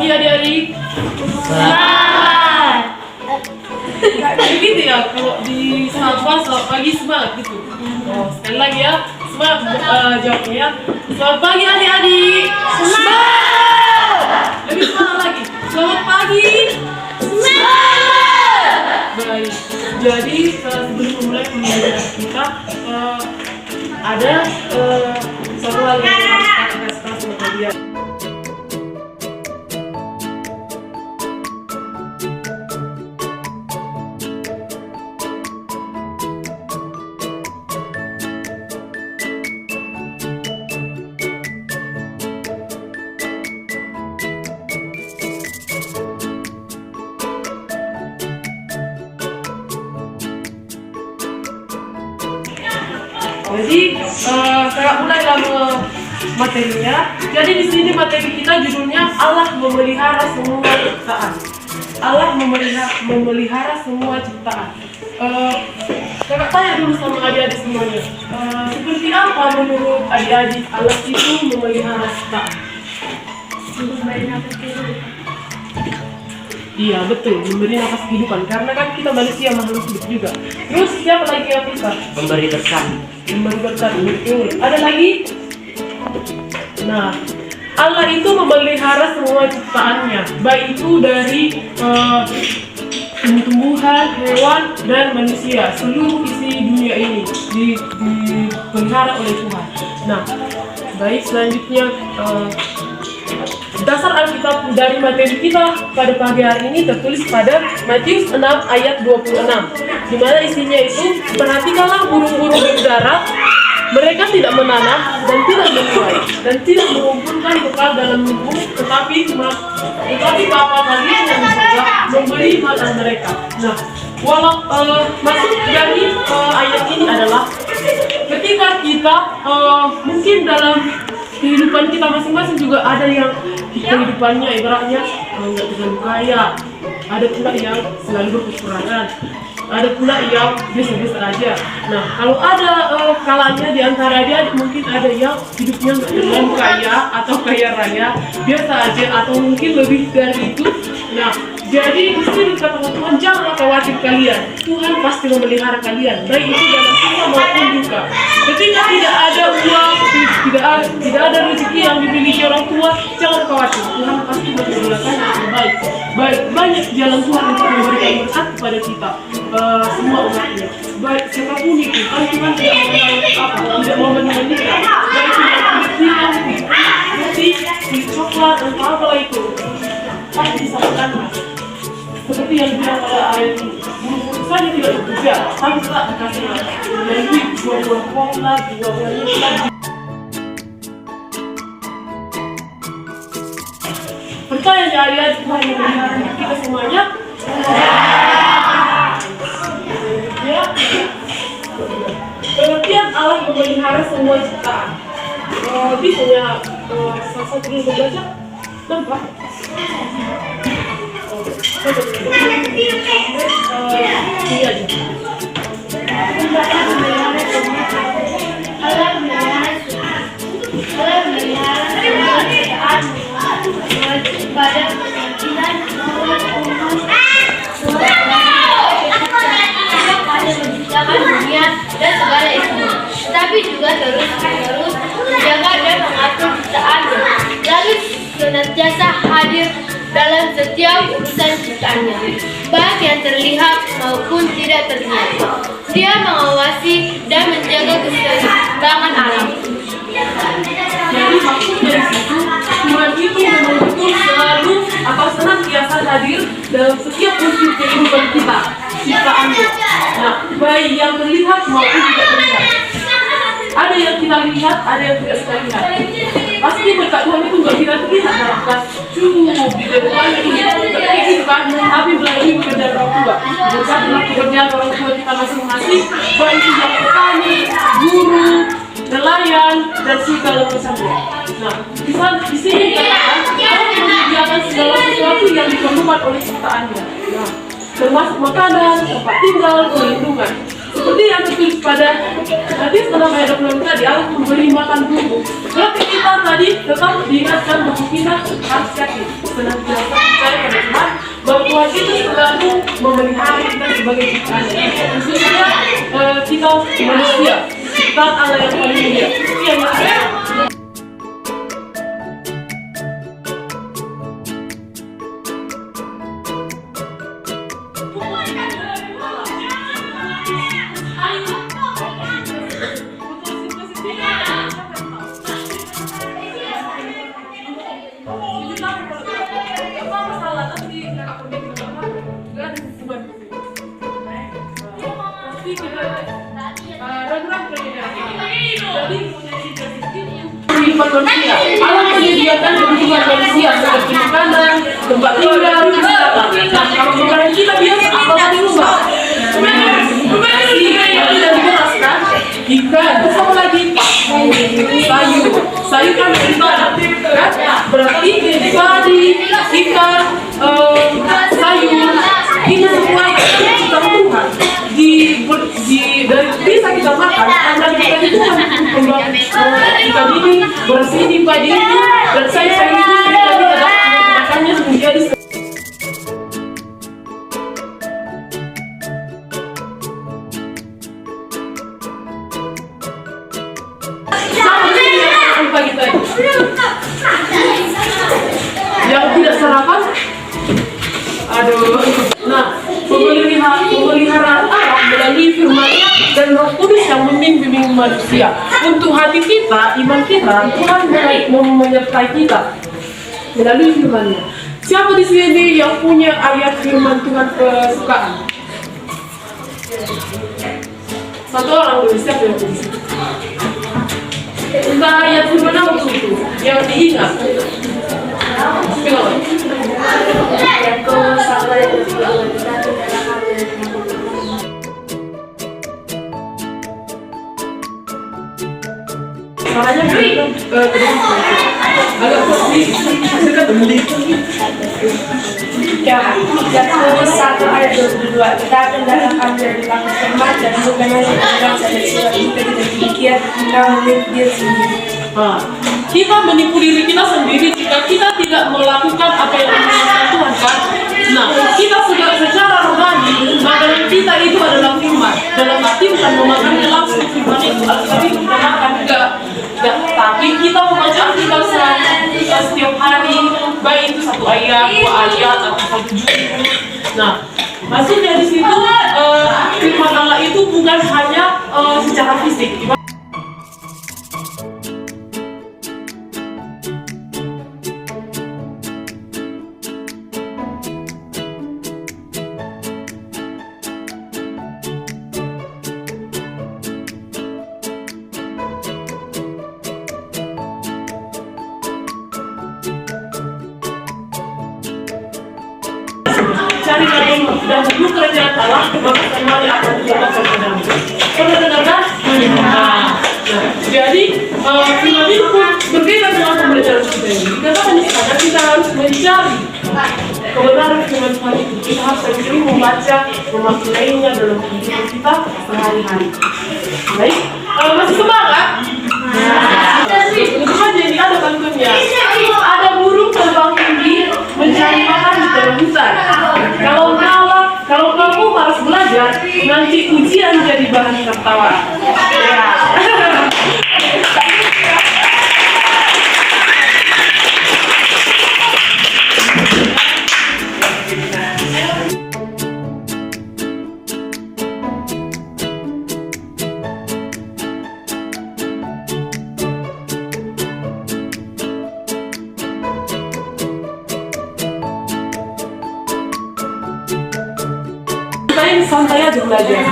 pagi adik-adik. Selamat. Kayak gitu ya, kalau di sapa selamat pagi semangat gitu. Oh, sekali lagi ya, semangat jawabnya ya. Selamat pagi adik-adik. Semangat. Lebih semangat lagi. Selamat pagi. Semangat. Baik. Jadi sebelum memulai pembelajaran kita ada satu hal yang harus kita kasih tahu sama kalian. Jadi saya mulai dalam materinya. Jadi di sini materi kita judulnya Allah memelihara semua ciptaan. Allah memelihara semua ciptaan. Kakak tanya dulu sama adik-adik semuanya. Seperti apa menurut adik-adik Allah itu memelihara ciptaan? Iya betul, memberi nafas kehidupan. Karena kan kita manusia makhluk hidup juga. Terus siapa lagi yang bisa? Memberi berkah. Memberi berkat, betul. Ada lagi? Nah, Allah itu memelihara semua ciptaannya, baik itu dari tumbuhan, hewan, dan manusia. Seluruh isi dunia ini dipelihara oleh Tuhan. Nah, baik selanjutnya dasar Alkitab dari materi kita pada pagi hari ini tertulis pada Matius 6 ayat 26, di mana isinya itu, perhatikanlah burung-burung berdarah, mereka tidak menanam dan tidak menuai dan tidak mengumpulkan bekal dalam lumbung, tetapi Bapa kalian yang di surga memberi makan mereka. Nah, maksud dari ayat ini adalah ketika kita mungkin dalam kehidupan kita masing-masing juga ada yang kehidupannya ibaratnya nggak terlalu kaya, ada pula yang selalu berkekurangan, ada pula yang biasa-biasa aja. Nah, kalau ada kalanya di antara dia mungkin ada yang hidupnya nggak terlalu kaya atau kaya raya, biasa aja atau mungkin lebih dari itu. Nah, jadi di sini kata Tuhan, janganlah khawatir kalian, Tuhan pasti memelihara kalian, baik itu dalam suka maupun duka. Ketika tidak ada uang, tidak ada rezeki yang dimiliki orang tua, jangan khawatir, Tuhan pasti menyediakan yang terbaik. Banyak jalan Tuhan untuk memberikan berkat kepada kita, semua umatnya. Baik siapapun itu, kan Tuhan tidak memenuhi kita, baik itu yang kulit hitam, putih, kulit coklat, atau apalah itu, pasti disamakan. Seperti yang bilang oleh ayat ini, burung saja tidak bekerja, tapi tetap dikasih melalui buah-buah pohonlah, buah-buah nyeslah. Percaya ya adik-adik, Tuhan memelihara kita semuanya. Ya, pengertian Allah memelihara semua ciptaan. Bisa ya, salah satu dulu membaca, nampak? Ini aja. Pada keyakinan pada menciptakan dunia dan segala isinya, tetapi juga terus menjaga dan mengatur ciptaannya, lalu senantiasa hadir dalam setiap urusan ciptaannya, baik yang terlihat maupun tidak terlihat. Dia mengawasi dan menjaga keseimbangan alam. Jadi maksudnya di situ, Tuhan itu betul-betul selalu atau senantiasa hadir dalam setiap unsur kehidupan kita, ciptaannya. Nah, baik yang terlihat maupun tidak terlihat. Ada yang kita lihat, ada yang tidak kita lihat. Pasti berkat Tuhan itu nggak kita terlihat dalam kelas di depan itu kayak gitu kan, tapi melalui pekerjaan orang tua, bukan dalam pekerjaan orang tua kita masing-masing, baik itu yang petani, guru, nelayan, dan segala macamnya. Nah, di sini dikatakan Allah menyediakan segala sesuatu yang diperlukan oleh ciptaannya. Nah, termasuk makanan, tempat tinggal, perlindungan. Seperti yang tertulis pada Matius 6 ayat 26 tadi, Allah memberi makan tubuh. Berarti kita tadi tetap diingatkan bahwa kita harus yakin senantiasa percaya pada Tuhan bahwa Tuhan itu selalu memelihara kita sebagai ciptaan, khususnya kita manusia, ciptaan Allah yang paling mulia. Iya, maksudnya manusia. Allah menyediakan kebutuhan manusia seperti makanan, tempat tinggal, kesehatan. Nah, kalau makanan kita biasa apa yang dirubah? Nasi, yang diberas kan? Ikan, terus apa lagi? Sayur kan ikan, kan? Berarti padi, ikan, sayur, ini semua kita Tuhan. Dari bisa kita makan, dan kita itu ikan ini, beras ini, padi itu, dan sayur itu kita dapat makannya menjadi yang tidak sarapan. Aduh. Nah, pemeliharaan Allah melalui firman-Nya dan Roh Kudus yang membimbing manusia. Untuk hati kita, iman kita, Tuhan menyertai kita melalui firman-Nya. Siapa di sini yang punya ayat firman Tuhan kesukaan? Satu orang boleh, siapa yang boleh? Entah ayat firman apa itu yang diingat. Caranya agak sedikit dekat beli. Yakobus 1 ayat 22. Tetapi hendaklah dari tangan firman dan bukan hanya membaca dari surat kita tidak demikian kita menipu diri sendiri. Kita menipu diri kita sendiri jika kita tidak melakukan apa yang diinginkan Tuhan kan. Nah, kita sudah secara rohani makanan kita itu adalah firman. Dalam arti bukan memakannya langsung firman itu, tapi kita makan enggak. Tapi kita membaca Alkitab setiap hari, baik itu 1 ayat, 2 ayat, atau 1 juz. Nah, maksudnya di situ firman Allah itu bukan hanya secara fisik. Cari dan dulu kerajaan Allah, maka semuanya akan didapatkan padamu. Pernah dengar kan? Jadi firman itu pun berbeda dengan pembelajaran kita ini. Dikatakan di sana kita harus mencari kebenaran firman Tuhan itu. Kita harus sering membaca, memaknainya dalam kehidupan kita sehari-hari. Baik, masih semangat? Tentu saja ini ada bantuannya. Ada burung terbang tinggi mencari makan di tengah hutan. Kalau kamu harus belajar, nanti ujian jadi bahan tertawa. Ya. Santai aja belajar.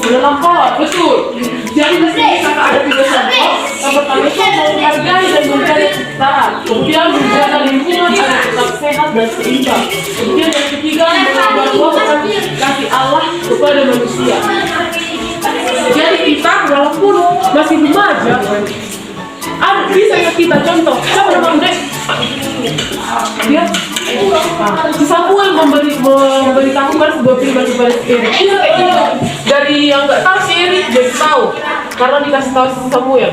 Udah lampau, betul. Jadi di sini kakak ada 3 contoh. Yang pertama itu menghargai dan mencari ciptaan. Kemudian menjaga lingkungan agar tetap sehat dan seimbang. Kemudian yang ketiga membawakan kasih Allah kepada manusia. Jadi kita walaupun masih remaja, bisa kita contoh. Siapa nama Dek? Dia si Samuel memberitahukan sebuah firman kepada si Erik. Ini kayak gitu. Dari yang nggak tahu si Erik jadi tahu karena dikasih tahu si Samuel.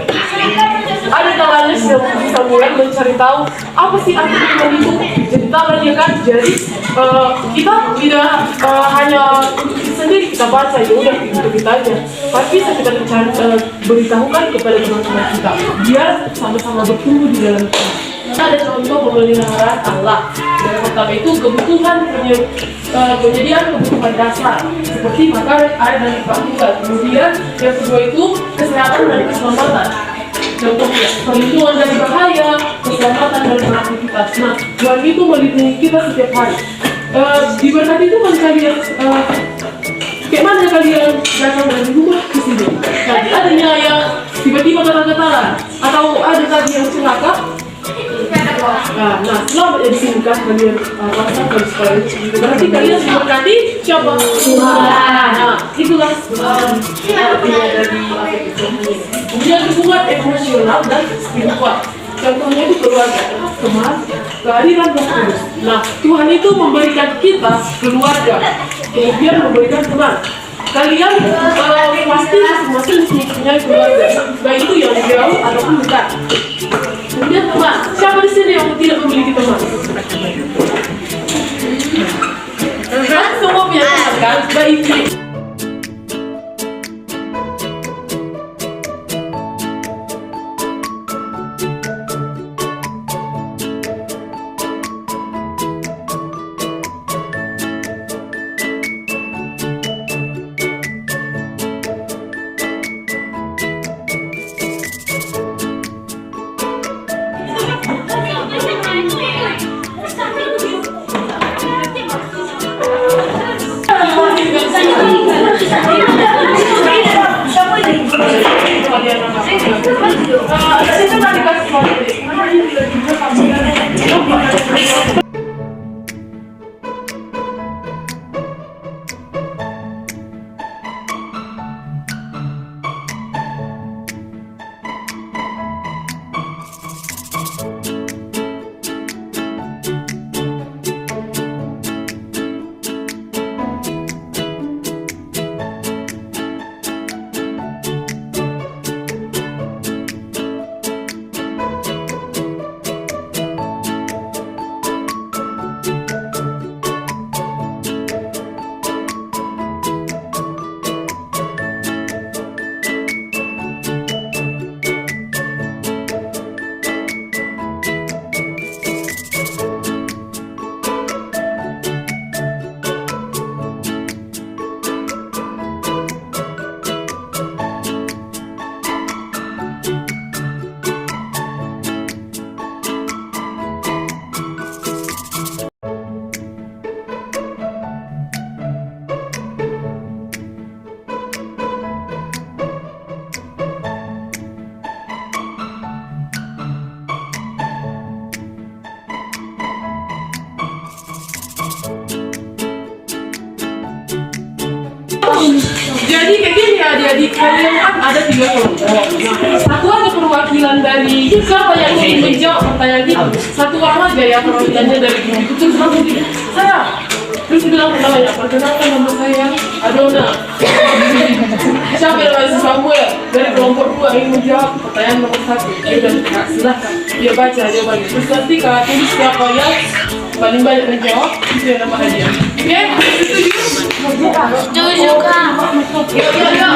ada kalanya si Samuel mencari tahu apa sih arti iman itu. Jadi tahu dia kan. Jadi kita tidak hanya untuk kita sendiri kita baca ya udah untuk kita aja, tapi kita beritahukan kepada teman-teman kita biar sama-sama bertumbuh di dalam Tuhan. Ada contoh pemeliharaan Allah. Yang pertama itu kebutuhan penyediaan kebutuhan dasar seperti makan, air, dan tempat tinggal. Kemudian yang kedua itu kesehatan dan keselamatan. Contohnya perlindungan dari bahaya, keselamatan dan beraktivitas. Nah, Tuhan itu melindungi kita setiap hari. Diberkati Tuhan kalian. Kayak mana kalian datang dari rumah ke sini? Jadi adanya yang tiba-tiba kata-katalan atau ada tadi yang celaka. Nah, selamat ya di sini kan kalian lakukan dari sekolah ini. Berarti kalian diberkati siapa? Tuhan. Nah, itulah artinya dari kemudian hubungan emosional dan spiritual. Contohnya itu keluarga, teman, kehadiran Roh Kudus. Nah, Tuhan itu memberikan kita keluarga, kemudian memberikan teman. Kalian pasti masing-masing mempunyai keluarga, baik itu yang jauh ataupun dekat. Kemudian teman, siapa di sini yang tidak memiliki teman? Kan semua punya teman kan, baik itu. Jadi kayak gini ya adik-adik, kalian kan ada 3 kelompok. Nah, satu ada perwakilan dari siapa yang ingin menjawab pertanyaan itu. Satu orang aja ya perwakilannya dari itu terus langsung saya. Terus bilang namanya, perkenalkan nama saya Adona. Siapa yang namanya Samuel dari kelompok 2 ingin menjawab pertanyaan nomor 1. Ya udah, silahkan dia baca dia bagi. Terus nanti kalau tulis siapa yang paling banyak menjawab itu yang dapat hadiah. Oke? Setuju Kak. Ya.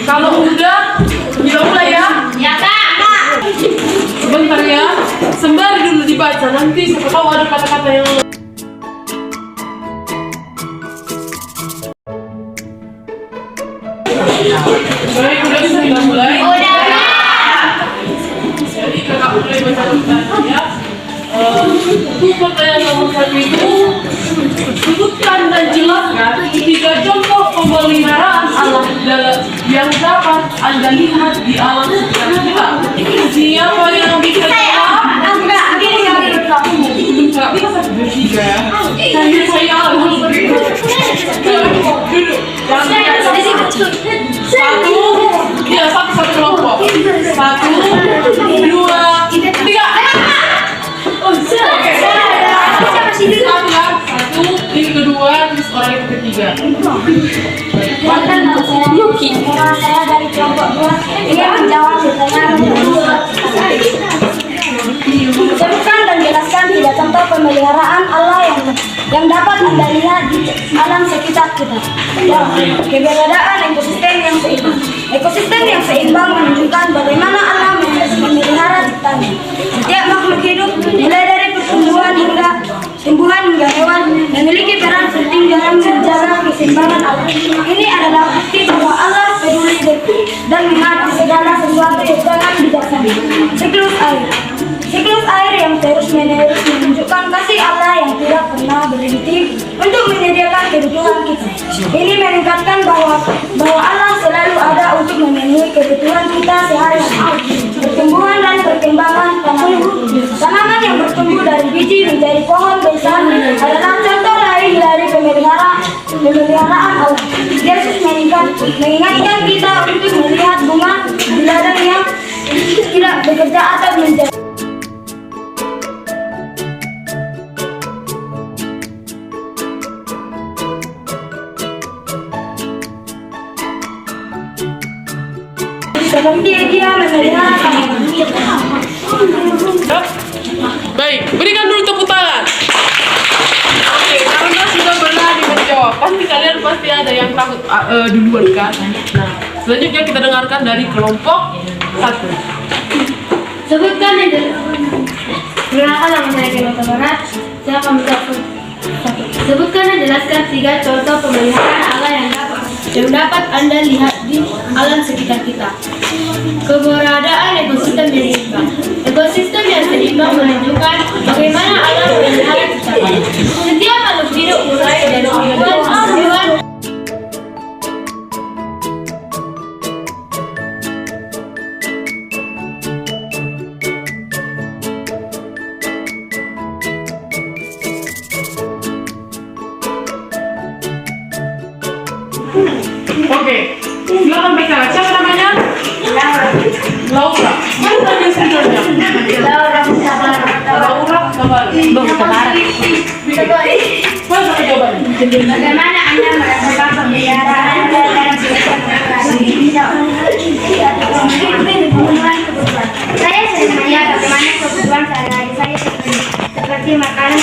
Kalau udah, kita mulai ya. Ya Kak. Sebentar ya. Sembari dulu dibaca, nanti siapa tahu ada kata-kata yang baik, udah bisa kita mulai. Jadi kakak mulai baca pertanyaan ya. Untuk pertanyaan nomor 1 itu sebutkan dan jelaskan 3 contoh pemeliharaan Allah yang dapat Anda lihat di alam sekitar kita. Siapa yang bisa jawab? Enggak bisa satu bertiga. Saya duduk. Satu, ya satu kelompok. 1, 2, 3. Satu, ini kedua, terus orang yang ketiga. Yuki. Saya dari kelompok 2 ingin menjawab pertanyaan pemeliharaan Allah yang dapat Anda lihat di alam sekitar kita. Ya, keberadaan ekosistem yang seimbang menunjukkan bagaimana Allah memelihara ciptanya. Setiap makhluk hidup, mulai dari tumbuhan hingga hewan, memiliki peran penting dalam menjaga keseimbangan alam. Ini adalah bukti bahwa Allah peduli dan mengatur segala sesuatu dengan bijaksana. Siklus air yang terus-menerus menunjukkan kasih Allah yang tidak pernah berhenti untuk menyediakan kebutuhan kita. Ini meningkatkan bahwa Allah selalu ada untuk memenuhi kebutuhan kita sehari-hari. Pertumbuhan dan perkembangan tanaman yang bertumbuh dari biji menjadi pohon besar adalah contoh lain dari pemeliharaan Allah. Yesus mengingatkan kita untuk melihat bunga di ladang yang tidak bekerja atau menjadi. Seperti dia memelihara tanaman. Baik, berikan dulu tepuk tangan. Oke, karena sudah berani menjawab, pasti kalian ada yang takut duluan kan? Nah, selanjutnya kita dengarkan dari kelompok 1. Sebutkan perkenalkan nama saya Kemata Barat. Saya akan menjawab 1. Sebutkan dan jelaskan 3 contoh pemeliharaan Allah yang dapat Anda lihat di alam sekitar kita. Keberadaan ekosistem yang seimbang. Ekosistem yang seimbang menunjukkan bagaimana Allah memelihara ciptaannya. Setiap makhluk hidup mulai dari hewan. Oke, silakan bicara. Siapa namanya? Laura. Mana tadi sebenarnya? Laura Sabar. Mana jawabannya? Bagaimana Anda merasakan pemeliharaan dalam Saya sering melihat bagaimana kebutuhan sehari-hari saya seperti makanan,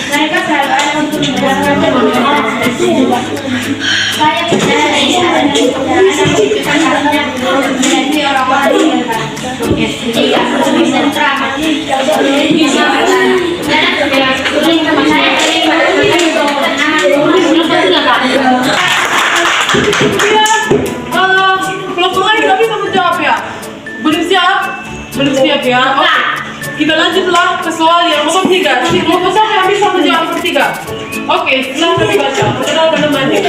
mereka selalu ada untuk mendapatkan pemeliharaan. Saya percaya ini adalah perjalanan kehidupan harusnya menjadi orang-orang yang tidak lebih sentral. Kelompok lain nggak bisa menjawab ya? Belum siap? Belum siap ya? Oke. Kita lanjutlah ke soal yang nomor 3. Kelompok siapa yang bisa menjawab nomor 3? Oke, silahkan dibaca. Perkenalkan namanya.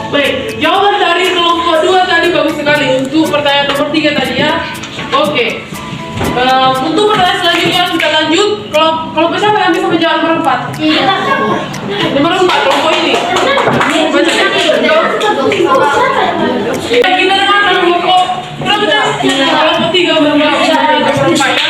Baik, jawaban dari kelompok 2 tadi bagus sekali untuk pertanyaan nomor 3 tadi ya. Oke. Untuk pertanyaan selanjutnya kita lanjut. Kelompok siapa yang bisa menjawab nomor 4? Nomor 4, kelompok ini. Baca ya. Kita dengarkan kelompok 3 menjawab nomor 4 ya.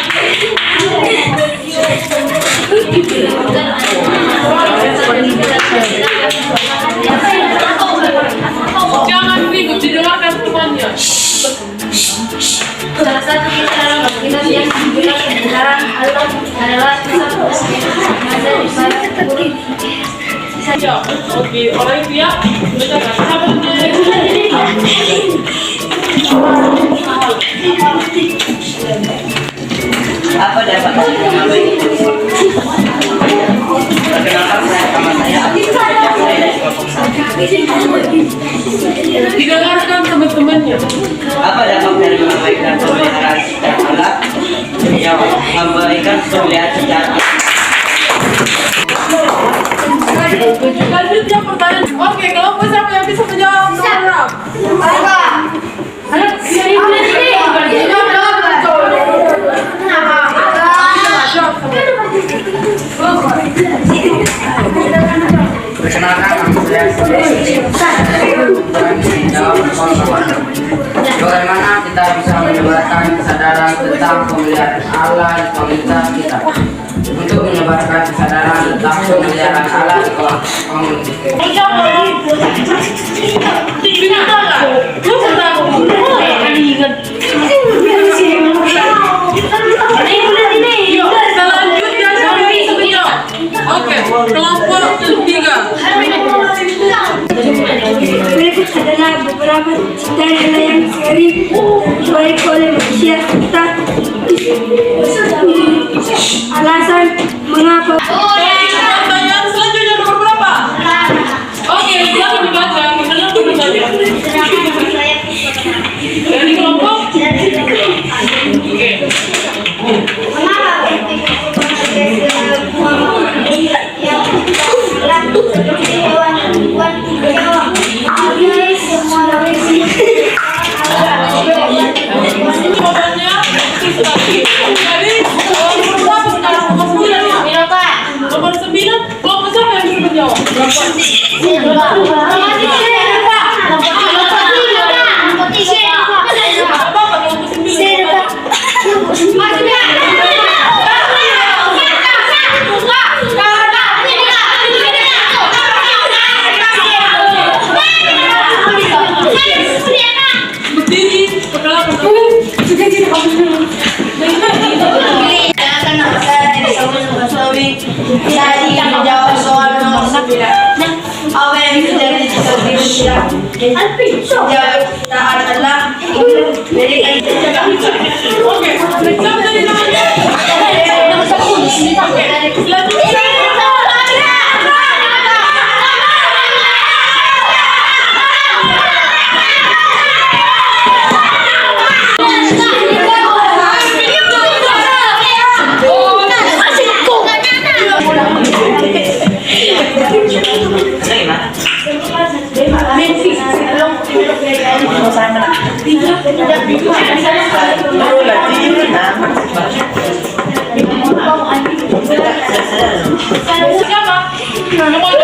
Jangan ribut, didengarkan temannya. Salah satu kita yang dibilang kebenaran Allah adalah Ya, oke, orang itu ya. Apa dapat mengambil? Perkenalkan saya nama saya Didengarkan teman-temannya. Apa dapat dari mengabaikan pemeliharaan secara Allah yang memberikan pemeliharaan secara Lanjutnya pertanyaan. Oke, kelompok siapa yang bisa menjawab? Perkenalkan nama saya bagaimana kita bisa menyebarkan kesadaran tentang pemeliharaan Allah di komunitas kita untuk menyebarkan kesadaran tentang pemeliharaan Allah di komunitas. dan nilai yang sering baik oleh manusia kita. Alasan mengapa Pertanyaan selanjutnya nomor berapa? Oke, silakan dibaca. Mendengar dulu saja. Dari kelompok? Oke. Mengapa Jawabannya sekali. Jadi nomor berapa sekarang? Nomor 9 ya? Nomor 9. Kelompok siapa yang bisa menjawab? Apa kelompok 9? Berdiri, perkenalkan. Menjawab soal nomor 9. Apa yang terjadi jika tidak? Jawab kita adalah berikan Oke, siapa dari namanya? Siapa? Nomor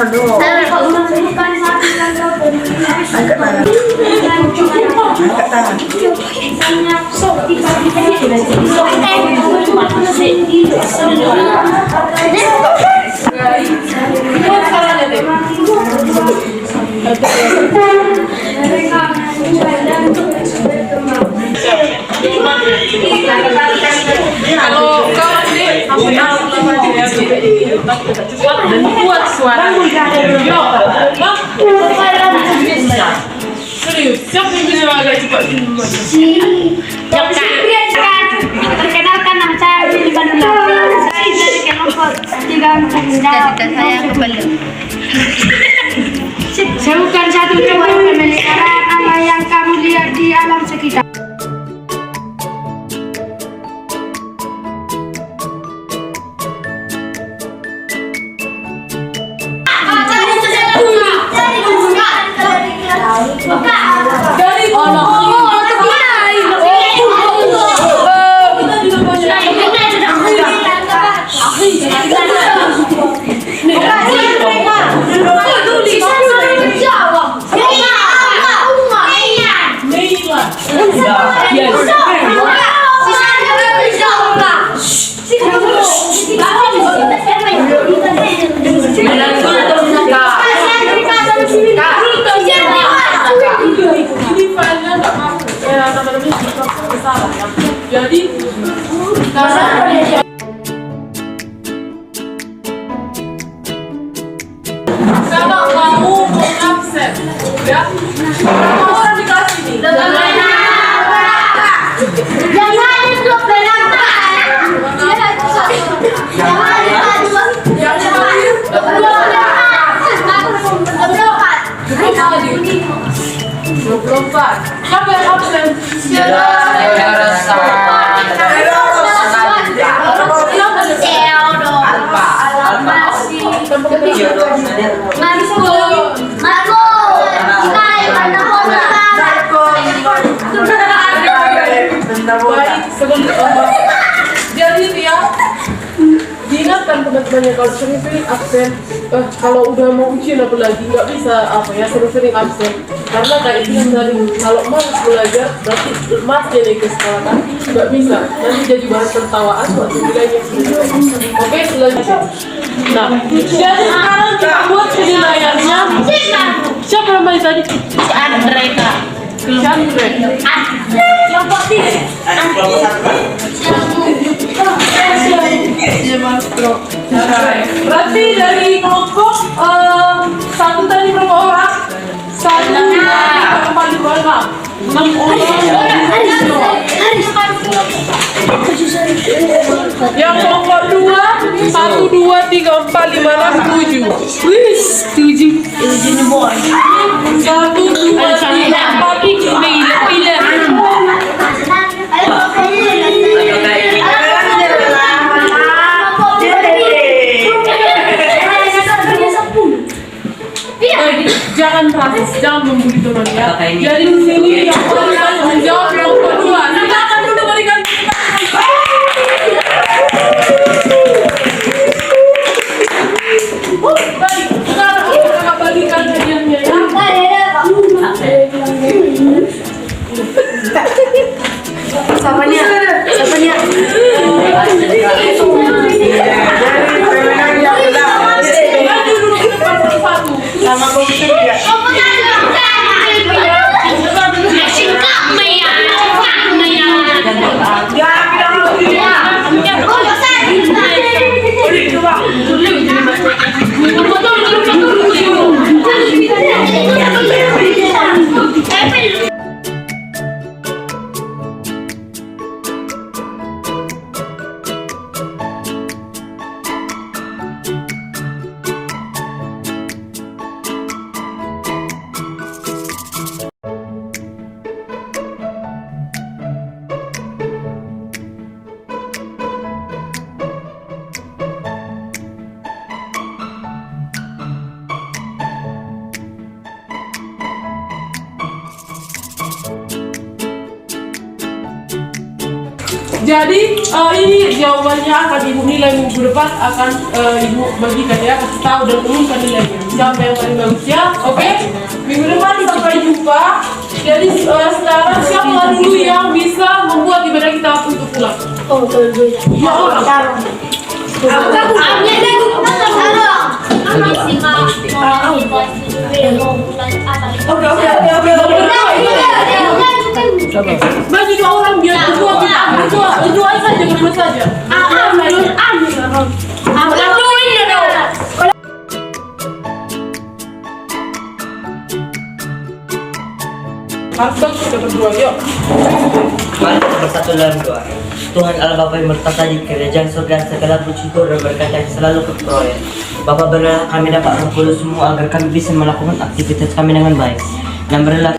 2. Kalau kau sih dan kuat suara. Serius, siapa yang bisa agak cepat? Perkenalkan nama saya Billy Bandula. Saya dari kelompok 3 saya kembali. Saya bukan satu contoh pemeliharaan apa yang kamu lihat di alam sekitar. Jadi kalau kamu mau absen, ya, berapa orang di kelas ini? Jangan itu berapa? Siapa yang absen? Baik, jadi itu ya, diingatkan teman-temannya kalau sering-sering absen, kalau udah mau ujian apalagi nggak bisa apa ya sering-sering absen, karena kayak itu yang tadi kalau malas belajar berarti mas jadi ke sekolah kan nggak bisa, nanti jadi bahan tertawaan waktu nilainya. Oke, selanjutnya. Nah, jadi sekarang kita buat penilaiannya. Siapa namanya tadi? Si Andreka. Chandre. Kelompok 3. Berarti dari kelompok 1 tadi berapa orang? 1, 2, 3, 4, 5, 6 orang. Yang kelompok 2, 1, 2, 3, 4, 5, 6, 7. Wih, 7. 1, 2, 3, 4, pilih. Jangan rasis, jangan membuli teman ya. Jadi di sini yang paling menjawab yang kedua. Silakan dulu berikan. Baik, sekarang kita bagikan hadiahnya ya. Sapanya. Maju dulu ke depan satu. Sama komputer ya. Jadi ini jawabannya akan ibu nilai minggu depan akan ibu bagikan ya, kasih tahu dan umumkan nilainya. Siapa yang paling bagus ya? Oke? Minggu depan sampai jumpa. Jadi sekarang siapa dulu yang bisa membuat ibadah kita untuk pulang? Dua orang. Bagi 2 orang biar berdua saja, berdua saja. Harus kita berdua, yuk. Mari kita bersatu dalam doa. Tuhan Allah Bapa yang bertata di kerajaan surga, segala puji syukur dan berkat yang selalu keperoleh. Bapa, berilah kami dapat berkumpul semua agar kami bisa melakukan aktivitas kami dengan baik. Dan berilah